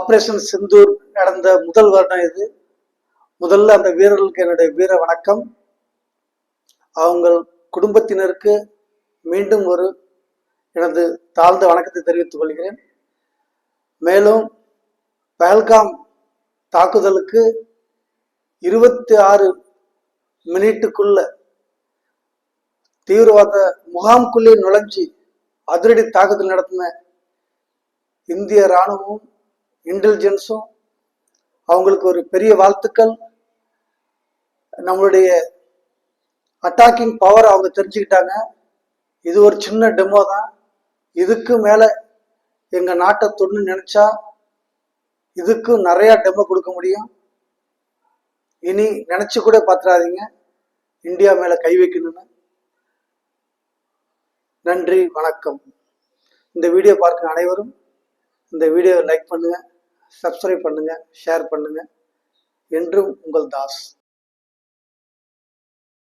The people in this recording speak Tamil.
ஆபரேஷன் சிந்தூர் நடந்த முதல் வருடம் இது. முதல்ல அந்த வீரர்களுக்கு என்னுடைய வீர வணக்கம். அவங்க குடும்பத்தினருக்கு மீண்டும் ஒரு எனது தாழ்ந்த வணக்கத்தை தெரிவித்துக் கொள்கிறேன். மேலும் பஹல்காம் தாக்குதலுக்கு 26 மினிட்டுக்குள்ள தீவிரவாத முகாமுக்குள்ளே நுழைஞ்சி அதிரடி தாக்குதல் நடத்தின இந்திய இராணுவமும் இன்டெலிஜென்ஸும் அவங்களுக்கு ஒரு பெரிய வாழ்த்துக்கள். நம்மளுடைய அட்டாக்கிங் பவர் அவங்க தெரிஞ்சுக்கிட்டாங்க. இது ஒரு சின்ன டெமோ தான். இதுக்கு மேல எங்க நாட்டை தொண்ணு நினைச்சா இதுக்கும் நிறைய டெமோ கொடுக்க முடியும். இனி நினைச்சு கூட பார்த்துடாதீங்க இந்தியா மேல கை வைக்கணும்னு. நன்றி, வணக்கம். இந்த வீடியோ பார்க்க அனைவரும் இந்த வீடியோவை லைக் பண்ணுங்க, சப்ஸ்கிரைப் பண்ணுங்க, ஷேர் பண்ணுங்க. என்றும் உங்கள் தாஸ்.